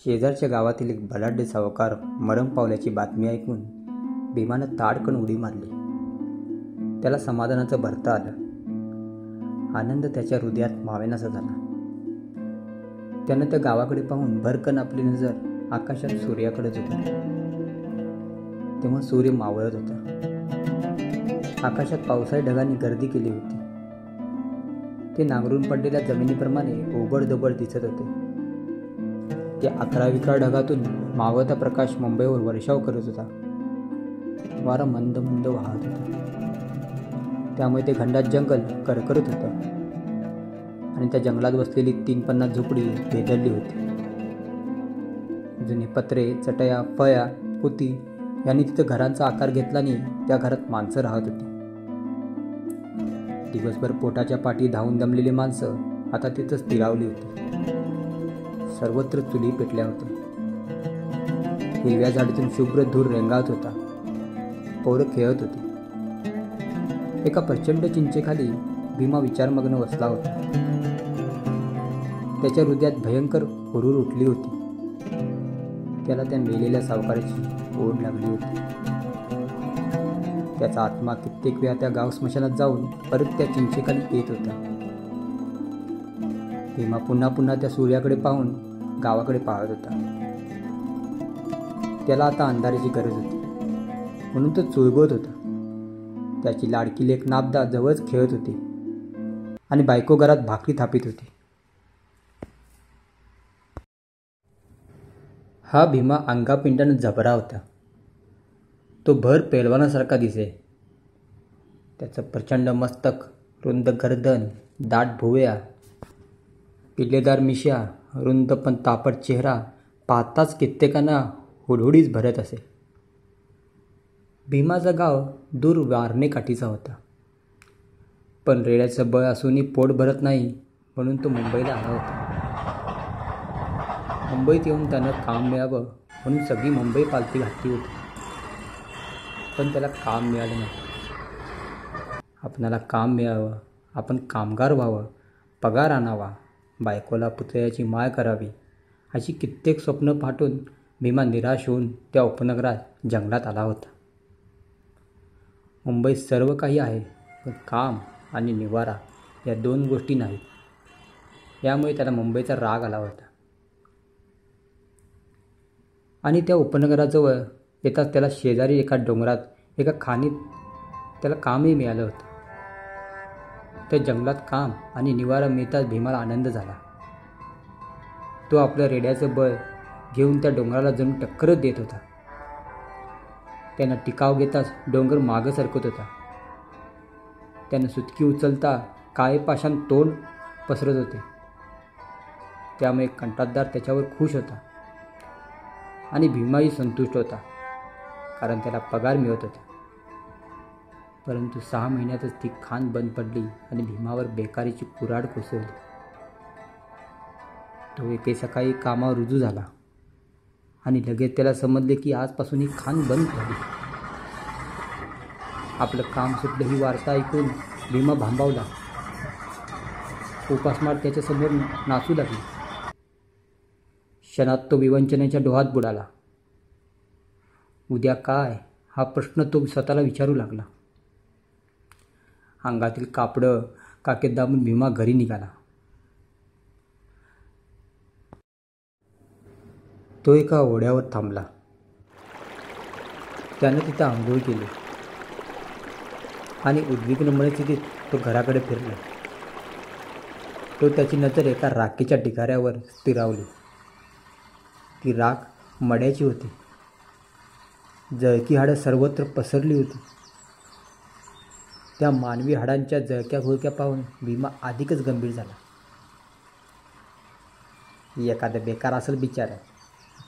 शेजारच्या गावातील एक बलाढ्य सावकार मरण पावल्याची बातमी ऐकून भीमानं ताडकन उडी मारली. त्याला समाधानाचं भरता आलं. आनंद त्याच्या हृदयात मावेनासा झाला. त्यानं त्या गावाकडे पाहून भरकन आपली नजर आकाशात सूर्याकडेच होती. तेव्हा सूर्य मावळत होता. आकाशात पावसाळी ढगांनी गर्दी केली होती. ते नांगरून पडलेल्या जमिनीप्रमाणे ओबडधोबड दिसत होते. त्या 11-12 ढगातून मावळता प्रकाश मुंबईवर वर्षाव करत होता. वारा मंद मंद वाहत होता. त्यामुळे ते घनदाट जंगल करकरत होतं आणि त्या जंगलात बसलेली 30-50 झोपडी भेदरली होती. जुने पत्रे, चटया, फळ्या, पोती यांनी तिथं घरांचा आकार घेतला आणि त्या घरात माणसं राहत होती. दिवसभर पोटाच्या पाठी धावून दमलेली माणसं आता तिथं स्थिरावली होती. सर्वत्र चुली पेटल्या होत्या. हिरव्या झाडीतून शुभ्र धूर रेंगाळत होता. पोरं खेळत होती. एका प्रचंड चिंचेखाली भीमा विचारमग्न बसला होता. त्याच्या हृदयात भयंकर हुरूर उठली होती. त्याला त्या मेलेल्या सावकाराची ओढ लागली होती. त्याचा आत्मा कित्येक वेळा त्या गाव स्मशानात जाऊन परत त्या चिंचेखाली येत होता. भीमा पुन्हा पुन्हा त्या सूर्याकडे पाहून गावाकडे पाहत होता. त्याला आता अंधाराची गरज होती म्हणून तो चुळबुळत होता. त्याची लाडकी लेक नाबदा जवळच खेळत होती आणि बायको घरात भाकरी थापीत होती. हा भीमा अंगापिंडानं जबरा होता. तो भर पैलवानासारखा दिसे. त्याचं प्रचंड मस्तक, रुंद गर्दन, दाट भुवया, पिल्लेदार मिश्या, रुंद पण तापट चेहरा पाहताच कित्येकांना हुडहुडीच भरत असे. भीमाचा गाव दूर वारणे काठीचा होता. पण रेड्याचं बळ असूनही पोट भरत नाही म्हणून तो मुंबईला आला होता. मुंबईत येऊन त्यानं काम मिळावं म्हणून सगळी मुंबई पालथी घातली होती. पण त्याला काम मिळालं नाही. आपणाला काम मिळावं, आपण कामगार व्हावं, पगार आणावा, बायकोला पुतळ्याची माळ करावी अशी कित्येक स्वप्न पाहून भीमा निराश होऊन त्या उपनगरात जंगलात आला होता. मुंबईत सर्व काही आहे पण काम आणि निवारा या 2 गोष्टी नाहीत. यामुळे त्याला मुंबईचा राग आला होता. आणि त्या उपनगराजवळ येताच त्याला शेजारी एका डोंगरात एका खाणीत त्याला कामही मिळालं होतं. त्या जंगलात काम आणि निवारा मिळताच भीमाला आनंद झाला. तो आपलं रेड्याचं बळ घेऊन त्या डोंगराला जणू टक्करच देत होता. त्यानं टिकाव घेताच डोंगर मागं सरकत होता. त्यानं सुटकी उचलता काळे पाषाण तोंड पसरत होते. त्यामुळे कंत्राटदार त्याच्यावर खुश होता आणि भीमाही संतुष्ट होता कारण त्याला पगार मिळत होता. परंतु 6 महिन्यातच ती खाण बंद पडली आणि भीमावर बेकारीची कुऱ्हाड कोसळली. तो एके सकाळी कामावर रुजू झाला आणि लगेच त्याला समजले की आजपासून ही खाण बंद झाली. आपलं काम सुटलं ही वार्ता ऐकून भीमा भांबावला. उपासमार त्याच्यासमोर नाचू लागली. क्षणात तो विवंचनेच्या डोहात बुडाला. उद्या काय हा प्रश्न तो स्वतःला विचारू लागला. अंगातील कापडं काकेत दाबून भीमा घरी निघाला. तो एका ओढ्यावर थांबला. त्यानं तिथं आंघोळ केली आणि उद्विग्न मनस्थितीत तो घराकडे फिरला. तो त्याची नजर एका राखेच्या ढिगाऱ्यावर स्थिरावली. ती राख मड्याची होती. जळकी हाडं सर्वत्र पसरली होती. त्या मानवी हाडांच्या जळक्या घोळक्या पाहून भीमा अधिकच गंभीर झाला. एखादं बेकार असेल बिचारा,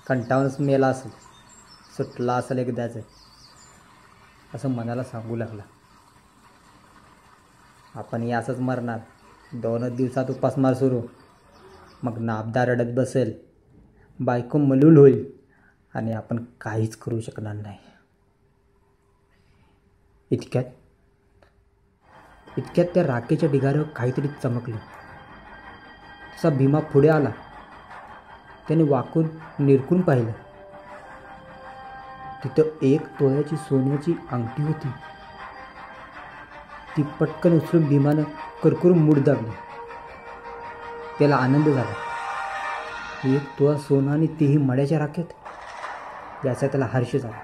कंटाळूनच मेला असेल, सुटला असेल एकदाच असं मनाला सांगू लागला. आपण असंच मरणार. 2 दिवसात उपासमार सुरू. मग नाबदा रडत बसेल, बायको मलूल होईल आणि आपण काहीच करू शकणार नाही. इतक्यात त्या राखेच्या ढिगाऱ्यावर काहीतरी चमकलं. तसा भीमा पुढे आला त्याने वाकून निरखून पाहिलं. तिथं 1 तोळ्याची सोन्याची अंगठी होती. ती पटकन उचलून भीमानं करकरून मूठ दाबली. त्याला आनंद झाला. 1 तोळा सोनं आणि तेही मड्याच्या राखेत, याचा त्याला हर्ष झाला.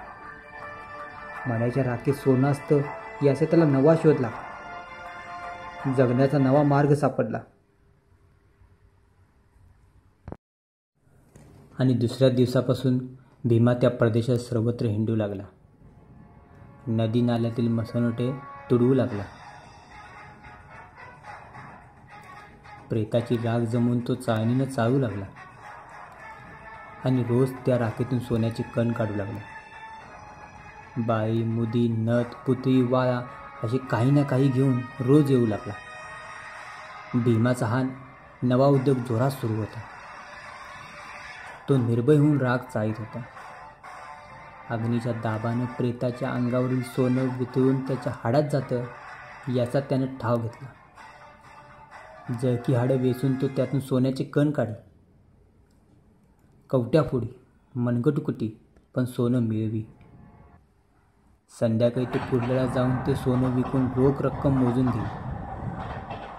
मड्याच्या राखेत सोनं असतं याचा त्याला नवा शोध लागला. जगण्याचा नवा मार्ग सापडला. आणि दुसऱ्या दिवसापासून भीमा त्या प्रदेशात सर्वत्र हिंडू लागला. नदी नाल्यातील मसनोटे तुडवू लागला. प्रेताची राख जमून तो चाळणीनं चाळू लागला आणि रोज त्या राखेतून सोन्याचे कण काढू लागला. बाळी, मुदी, नथ, पुतळी, वाळा असे काही ना काही घेऊन रोज येऊ लागला. भीमाचा हा नवा उद्योग जोरात सुरू होता. तो निर्भय होऊन राख चाळीत होता. अग्नीच्या दाबानं प्रेताच्या अंगावरील सोनं वितळून त्याच्या हाडात जातं याचा त्यानं ठाव घेतला. जळकी हाडं वेचून तो त्यातून सोन्याचे कण काढे. कवट्या फोडी, मनगटुकुटी, पण सोनं मिळवी. संध्याकाळी तो कुर्ल्याला जाऊन ते सोनं विकून रोख रक्कम मोजून घेई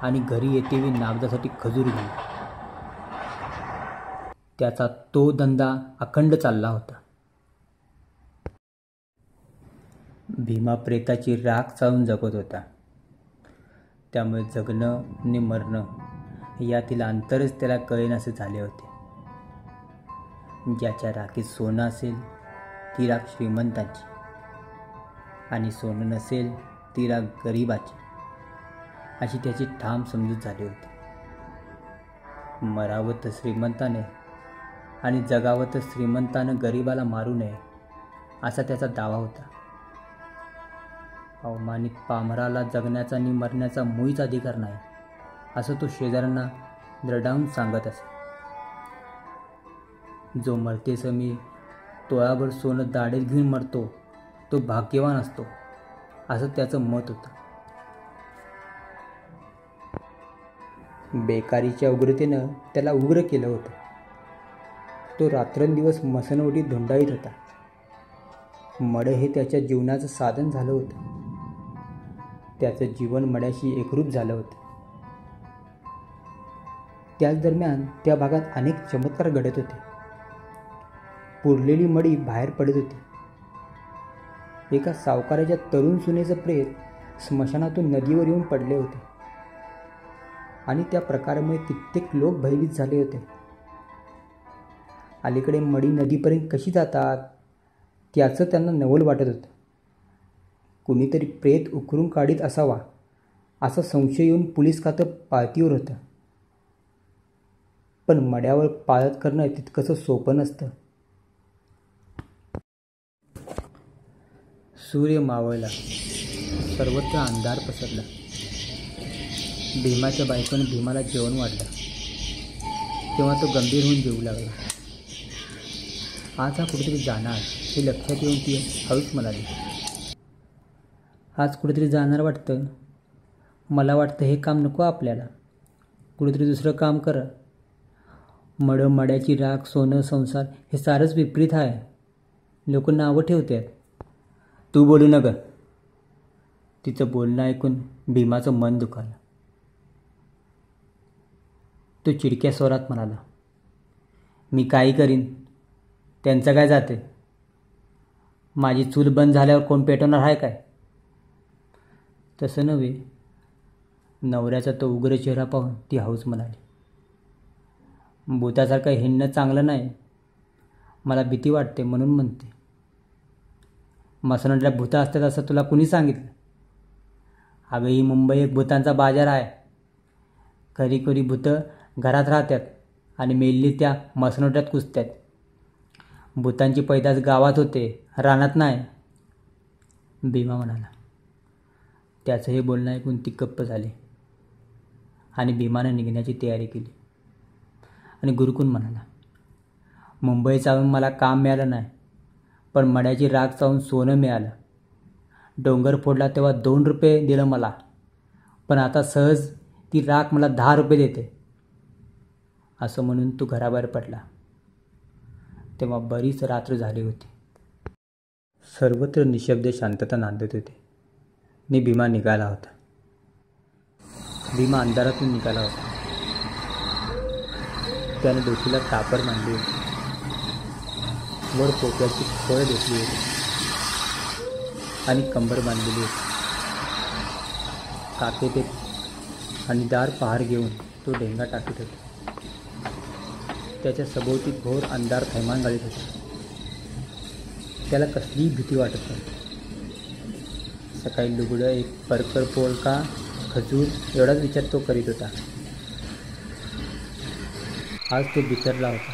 आणि घरी येतेवेळी नागदासाठी खजूर घेई. त्याचा तो धंदा अखंड चालला होता. भीमा प्रेताची राख चाळून जगत होता. त्यामुळे जगणं आणि मरणं यातील अंतरच त्याला कळेनासे झाले होते. ज्याच्या राखीत सोनं असेल ती राख श्रीमंताची आणि सोनं नसेल ती राख गरिबाची, अशी त्याची ठाम समजूत झाली होती. मरावं तर श्रीमंताने आणि जगावं तर श्रीमंतानं गरिबाला मारू नये, असा त्याचा दावा होता. अवमानित पामराला जगण्याचा आणि मरण्याचा मुळीच अधिकार नाही, असं तो शेजाऱ्यांना दरडावून सांगत असे. जो मरतेसमी तोळाभर सोनं दाढेत घेऊन मरतो तो भाग्यवान असतो, असं त्याचं मत होतं. बेकारीच्या उग्रतेनं त्याला उग्र केलं होतं. तो रात्रंदिवस मसनवटीत धुंडाळीत होता. मडं हे त्याच्या जीवनाचं साधन झालं होतं. त्याचं जीवन मड्याशी एकरूप झालं होतं. त्याच दरम्यान त्या भागात अनेक चमत्कार घडत होते. पुरलेली मडी बाहेर पडत होती. एका सावकाराच्या तरुण सुनेचं प्रेत स्मशानातून नदीवर येऊन पडले होते आणि त्या प्रकारामुळे कित्येक लोक भयभीत झाले होते. अलीकडे मडी नदीपर्यंत कशी जातात त्याचं त्यांना नवल वाटत होतं. कुणीतरी प्रेत उकरून काढीत असावा असा संशय येऊन पोलीस खातं पाळतीवर होतं. पण मड्यावर पाळत करणं तितकंसं सोपं नसतं. सूर्य मावळला. सर्वत्र अंधार पसरला. भीमाच्या बायकोने भीमाला जेवण वाढलं. तेव्हा तो गंभीर होऊन जेवू लागला. आज हा कुठेतरी जाणार हे लक्षात येऊन ती हळूच म्हणाली, आज कुठेतरी जाणार वाटतं. मला वाटतं हे काम नको आपल्याला. कुठेतरी दुसरं काम कर. मडं, मड्याची राख, सोनं, संसार हे सारंच विपरीत आहे. लोक नावं ठेवतात. तू बोलू नका. तिचं बोलणं ऐकून भीमाचं मन दुखावलं. तो चिडक्या स्वरात म्हणाला, मी काही करीन, त्यांचं काय जाते. माझी चूल बंद झाल्यावर कोण पेटवणार आहे काय. तसं नव्हे. नवऱ्याचा तो उग्र चेहरा पाहून ती हौस म्हणाली, भूतासारखं हिंडणं चांगलं नाही. मला भीती वाटते म्हणून म्हणते. मसनडला भूतं असतात असं तुला कुणी सांगितलं. अगं ही मुंबई एक भूतांचा बाजार आहे. खरी खरी भूतं घरात राहतात आणि मेल्ली त्या मसनोट्यात कुसतात. भूतांची पैदास गावात होते, रानात नाही. भीमा म्हणाला. त्याचं हे बोलणं ऐकून ती गप्प झाली आणि भीमानं निघण्याची तयारी केली आणि गुरकून म्हणाला, मुंबई जाऊन मला काम मिळालं नाही, पण मड्याची राख चावून सोनं मिळालं. डोंगर फोडला तेव्हा 2 रुपये दिलं मला, पण आता सहज ती राख मला 10 रुपये देते. असं म्हणून तो घराबाहेर पडला तेव्हा बरीच रात्र झाली होती. सर्वत्र निशब्द शांतता नांदत होती. आणि भीमा निघाला होता. भीमा अंधारातून निघाला होता. त्याने डोकीला टापर मांडली होती. वर पोक्याची खोळ घेतली होती आणि कंबर बांधलेली होती. काकेत एक आणीदार पहार घेऊन तो ढेंगा टाकत होता. त्याच्या सभोवती घोर अंधार थैमान घालीत होता. त्याला कसलीही भीती वाटत नव्हती. सकाळी लुगडं, एक परकर पोळका, खजूर एवढाच विचार तो करीत होता. आज तो बिथरला होता.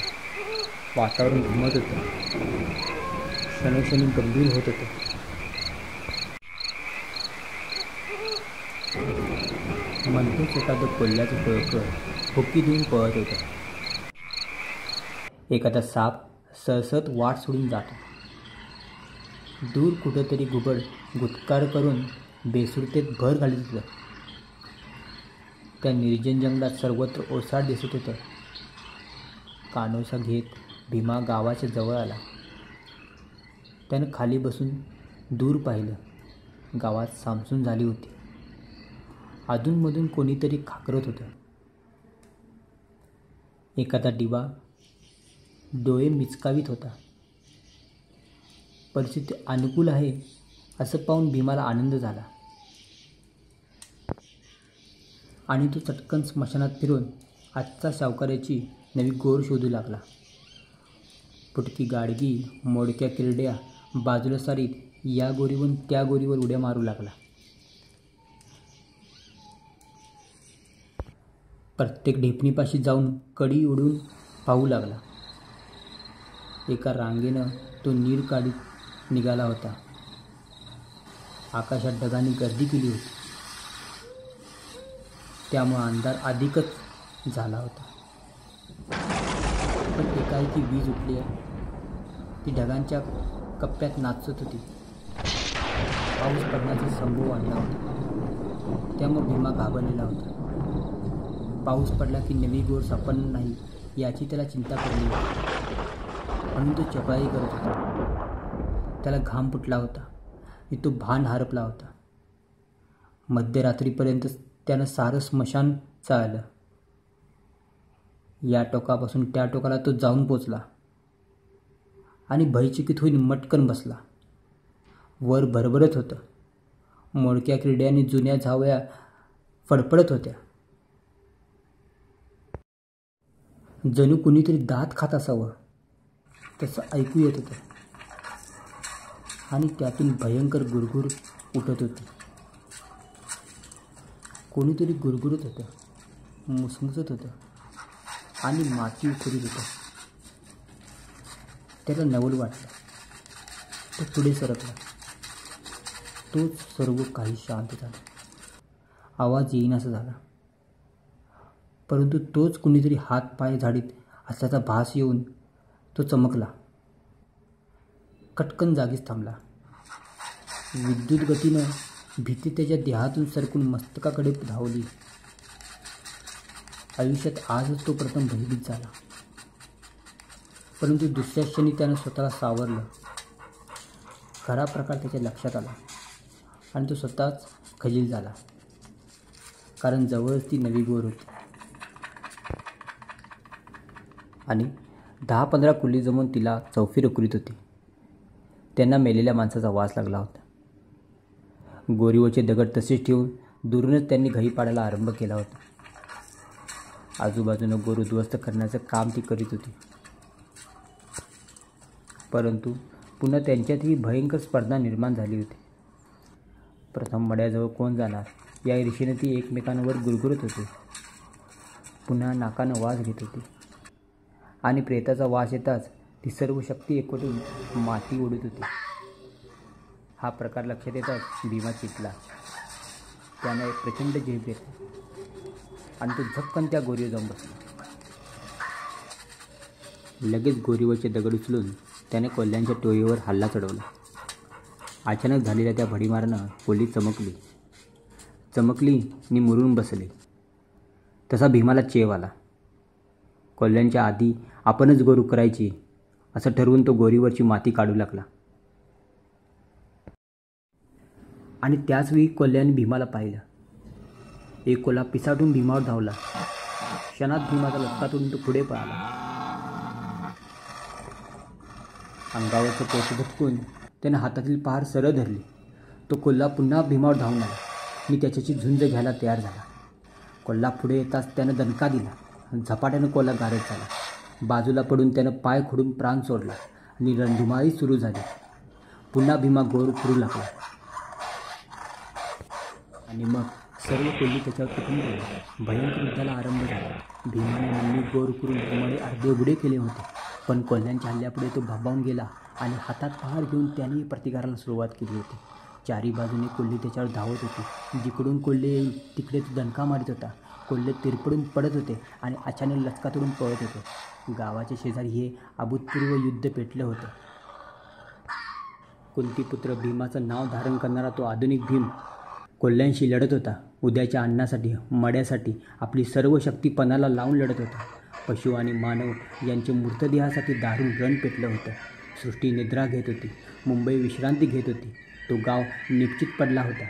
वातावरण घुमत होतं. क्षणोक्षणी गंभीर होत होतं. म्हणतोच एखादं कोल्ह्याचं टोळकं हुक्की देऊन पळत होतं. एखादा साप सळसळत वाट सोडून जातो. दूर कुठंतरी घुबड गुटकार करून बेसुरतेत भर घालीत होतं. त्या निर्जन जंगलात सर्वत्र ओसाड दिसत होतं. कानोसा घेत भीमा गावाच्या जवळ आला. त्यानं खाली बसून दूर पाहिलं. गावात सामसूम झाली होती. अधूनमधून कोणीतरी खाकरत होतं. एखादा दिवा डोळे मिचकावीत होता. परिस्थिती अनुकूल आहे असं पाहून भीमाला आनंद झाला आणि तो चटकन स्मशानात फिरून आजचा सावकाराची नवी गोर शोधू लागला. फुटकी गाडगी, मोडक्या किरड्या बाजूला सारीत या गोरीवरून त्या गोरीवर उड्या मारू लागला. प्रत्येक ढेपणीपाशी जाऊन कडी उडून पाहू लागला. एका रांगेनं तो नीर काढीत निघाला होता. आकाशात ढगांनी गर्दी केली होती. त्यामुळे अंधार अधिकच झाला होता. पण एकाएकी वीज उठली आहे. ती ढगांच्या कप्प्यात नाचत होती. पाऊस पडण्याचा संभव आणला होता. त्यामुळे भीमा घाबरलेला होता. पाऊस पडला की नवी गोर सापडणार नाही याची त्याला चिंता पडली होती. म्हणून तो चपळाई करत होता. त्याला घाम फुटला होता आणि तो भान हरपला होता. मध्यरात्रीपर्यंत त्यानं सारं स्मशान चाळलं. या टोकापासून त्या टोकाला तो जाऊन पोचला आणि भयचकित होईन मटकन बसला. वर भरभरत होतं. मोडक्या किरड्याने जुन्या झावळ्या फडफडत होत्या. जणू कुणीतरी दात खात असावं तसं ऐकू येत होतं आणि त्यातून भयंकर गुरगुर उठत होती. कोणीतरी गुरगुरत होतं, मुसमुसत होतं आणि माती उकरीत होतं. त्याला नवल वाटलं. तो पुढे सरकला. तोच सर्व काही शांत झाला. आवाज येईनासा झाला. परंतु तोच कुणीतरी हात पाय झाडीत असल्याचा भास येऊन तो चमकला. कटकन जागीच थांबला. विद्युत गतीनं भीती त्याच्या देहातून सरकून मस्तकाकडे धावली. आयुष्यात आजच तो प्रथम भयभीत झाला. परंतु दुसऱ्या क्षणी त्यानं स्वतःला सावरलं. खरा प्रकार त्याच्या लक्षात आला आणि तो स्वतःच खजील झाला. कारण जवळच ती नवी गोर होती आणि 10-15 कुली जमून तिला चौफेर उकरीत होती. त्यांना मेलेल्या माणसाचा वास लागला होता. गोरीवरचे दगड तसेच ठेवून दुरूनच त्यांनी घरी पाडायला आरंभ केला होता. आजूबाजूनं गोर उद्ध्वस्त करण्याचं काम ती करीत होती. परंतु पुन्हा त्यांच्यातही भयंकर स्पर्धा निर्माण झाली होती. प्रथम मड्याजवळ कोण जाणार या ईर्षेने ती एकमेकांवर गुरगुरत होती. पुन्हा नाकानं वास घेत होती आणि प्रेताचा वास येताच ती सर्व शक्ती एकवटून माती ओढत होती. हा प्रकार लक्षात येताच भीमा चितला. त्यानं एक प्रचंड झेप घेतली आणि तो झपकन त्या गोरीवर जाऊन बसला. लगेच गोरीवरचे दगड उचलून त्याने कोल्ह्यांच्या टोळीवर हल्ला चढवला. अचानक झालेल्या त्या भडीमारानं कोल्ही चमकली आणि मुरून बसली. तसा भीमाला चेव आला. कोल्ह्यांच्या आधी आपणच गोरू करायची असं ठरवून तो गोरीवरची माती काढू लागला. आणि त्याचवेळी कोल्ह्याने भीमाला पाहिलं. एक कोल्हा पिसाटून भीमावर धावला. क्षणात भीमाचा लचका तोडून तो पुढे पळाला. अंगावरचं पोट झटकून त्याने हातातील पहार सरळ धरली. तो कोल्हा पुन्हा भीमावर धावून आला आणि त्याच्याची झुंज घ्यायला तयार झाला. कोल्हा पुढे येताच त्यानं दणका दिला. झपाट्यानं कोल्हा गारद झाला. बाजूला पडून त्यानं पाय खोडून प्राण सोडला आणि रणधुमाळी सुरू झाली. पुन्हा भीमा गोर फिरू लागला आणि मग सर्व कोल्ही त्याच्यावर तुटून पडले. भयंकर युद्धाला आरंभ झाला. भीमाने नेहमी गोर करून भीमाने अर्धे उघडे केले होते, पण कोल्ह्यांच्या हल्ल्यापुढे तो भांबावून गेला आणि हातात पहार घेऊन त्यानेही प्रतिकाराला सुरुवात केली होती. चारी बाजूने कोल्हे त्याच्यावर धावत होते. जिकडून कोल्हे येईल तिकडे तो दणका मारित होता. कोल्हे तिरपडून पडत होते आणि अचानक लचका तोडून पळत होते. गावाच्या शेजारी हे अभूतपूर्व युद्ध पेटलं होतं. कुंतीपुत्र भीमाचं नाव धारण करणारा तो आधुनिक भीम कोल्ह्यांशी लढत होता. उद्याच्या अन्नासाठी, मड्यासाठी आपली सर्व शक्ती पणाला लावून लढत होता. पशु आणि मानव यांच्या मृतदेहासाठी दारुण रण पेटलं होतं. सृष्टी निद्रा घेत होती. मुंबई विश्रांती घेत होती. तो गाव निश्चित पडला होता.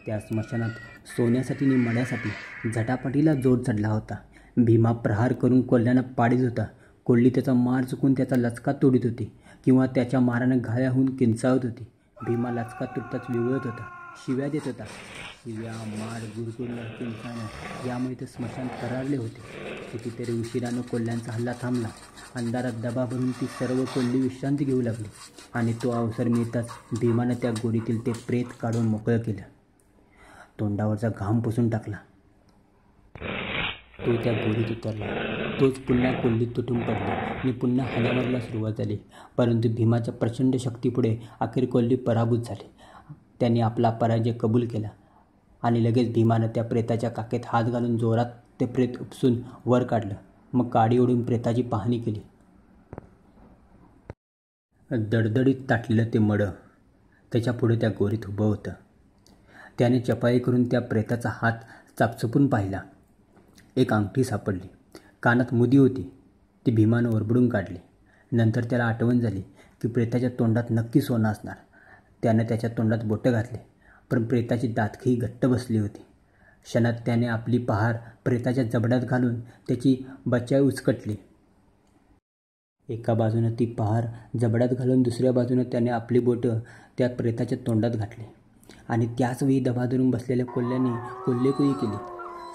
त्या स्मशानात सोन्यासाठी आणि मड्यासाठी झटापटीला जोर चढला होता. भीमा प्रहार करून कोल्ह्यांना पाडीत होता. कोल्ही त्याचा मार चुकून त्याचा लचका तोडीत होती किंवा त्याच्या मारानं घाया होऊन किंचाळत होती. भीमा लचका तुटताच विवळत होता, शिव्या देत होता. शिव्या, मार, गुरगुरण्या, किंचाळण्या यामुळे ते स्मशान थरारले होते. कितीतरी उशिरानं कोल्ह्यांचा हल्ला थांबला. अंधारात डबा भरून ती सर्व कोल्ही विश्रांती घेऊ लागली आणि तो अवसर मिळताच भीमानं त्या गोडीतील ते प्रेत काढून मोकळं केलं. तोंडावरचा घाम पुसून टाकला. तो त्या गोडीत उतरला. तोच पुन्हा कोल्हीत तुटून पडला आणि पुन्हा हाणामारीला सुरुवात झाली. परंतु भीमाच्या प्रचंड शक्तीपुढे अखेर कोल्ही पराभूत झाले. त्यांनी आपला पराजय कबूल केला आणि लगेच भीमानं त्या प्रेताच्या काखेत हात घालून जोरात ते प्रेत उपसून वर काढलं. मग काडी ओढून प्रेताची पाहणी केली. दडदडीत ताटलेलं ते मडं त्याच्यापुढे त्या गोरीत उभं होतं. त्याने चपाई करून त्या प्रेताचा हात चापचूपून पाहिला. एक अंगठी सापडली. कानात मुदी होती. ती भीमानं ओरबडून काढली. नंतर त्याला आठवण झाली की प्रेताच्या तोंडात नक्की सोनं असणार. त्यानं त्याच्या तोंडात बोटं घातले, पण प्रेताची दातखिळी घट्ट बसली होती. क्षणात त्याने आपली पहार प्रेताच्या जबड्यात घालून त्याची बचाई उचकटली. एका बाजूनं ती पहार जबड्यात घालून दुसऱ्या बाजूनं त्याने आपली बोटं त्या प्रेताच्या तोंडात घातली आणि त्याचवेळी दबा धरून बसलेल्या कोल्ह्यांनी कोल्हेकुई केली.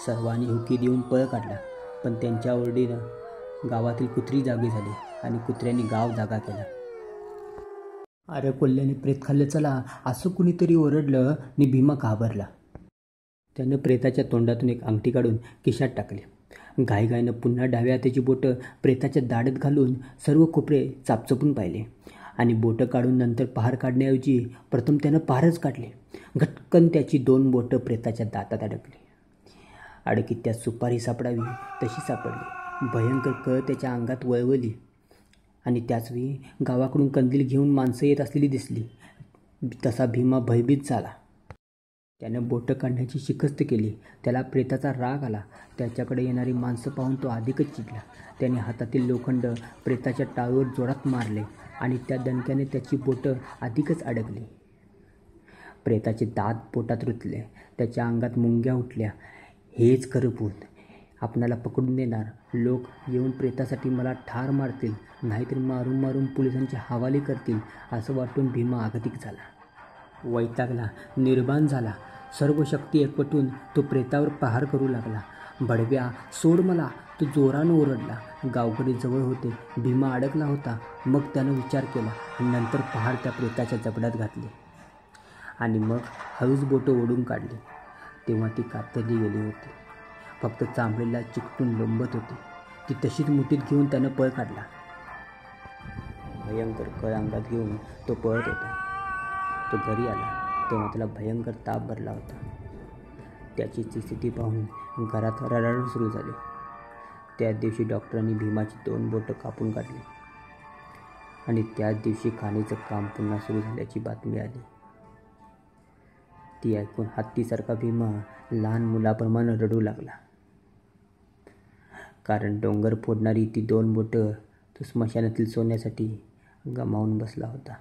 सर्वांनी हुकी देऊन पळ काढला, पण त्यांच्या ओरडीनं गावातील कुत्री जागी झाली आणि कुत्र्यांनी गाव जागा केला. अरे कोल्ह्याने प्रेत खाल्लं चला, असं कुणीतरी ओरडलं आणि भीमा घाबरला. त्यानं प्रेताच्या तोंडातून एक अंगठी काढून खिशात टाकली. घाईघाईनं पुन्हा डाव्या हाताची बोटं प्रेताच्या दाढेत घालून सर्व कोपरे चापचपून पाहिले आणि बोटं काढून नंतर पहार काढण्याऐवजी प्रथम त्यानं पहारच काढली. घटकन त्याची 2 बोटं प्रेताच्या दातात अडकली. अडकीत त्यात सुपारी सापडावी तशी सापडली. भयंकर कळ त्याच्या अंगात वळवली आणि त्याचवेळी गावाकडून कंदील घेऊन माणसं येत असलेली दिसली. तसा भीमा भयभीत झाला. त्यानं बोटं काढण्याची शिकस्त केली. त्याला प्रेताचा राग आला. त्याच्याकडे येणारी माणसं पाहून तो अधिकच चिडला. त्याने हातातील लोखंड प्रेताच्या टाळूवर जोरात मारले आणि त्या दणक्याने त्याची बोटं अधिकच अडकली. प्रेताचे दात पोटात रुतले. त्याच्या अंगात मुंग्या उठल्या. हेच खरं भूत आपणाला पकडून देणार. लोक येऊन प्रेतासाठी मला ठार मारतील, नाहीतर मारून मारून पोलिसांच्या हवाले करतील असं वाटून भीमा आगतिक झाला. वैतागला, निर्बाण झाला. सर्व शक्ती एकवटून तो प्रेतावर प्रहार करू लागला. बडव्या, सोड मला, तो जोरानं ओरडला. गावकरी जवळ होते. भीमा अडकला होता. मग त्यानं विचार केला आणि नंतर पहार त्या प्रेताच्या जबड्यात घातली आणि मग हळूच बोटं ओढून काढली. तेव्हा ती कातरली गेली होती. फक्त चांबडीला चिकटून लोंबत होती. ती तशीच मुठीत घेऊन त्यानं पळ काढला. भयंकर कळ अंगात घेऊन तो पळत होता. तो घरी आला तेव्हा त्याला भयंकर ताप भरला होता. त्याची स्थिती पाहून घरात रडारड सुरू झाली. त्याच दिवशी डॉक्टरांनी भीमाची 2 बोटं कापून काढली आणि त्याच दिवशी खाणीचं काम पुन्हा सुरू झाल्याची बातमी आली. ती ऐकून हत्तीसारखा भीमा लहान मुलाप्रमाणे रडू लागला. कारण डोंगर फोडणारी ती 2 बोटं तो स्मशानातील सोन्यासाठी गमावून बसला होता.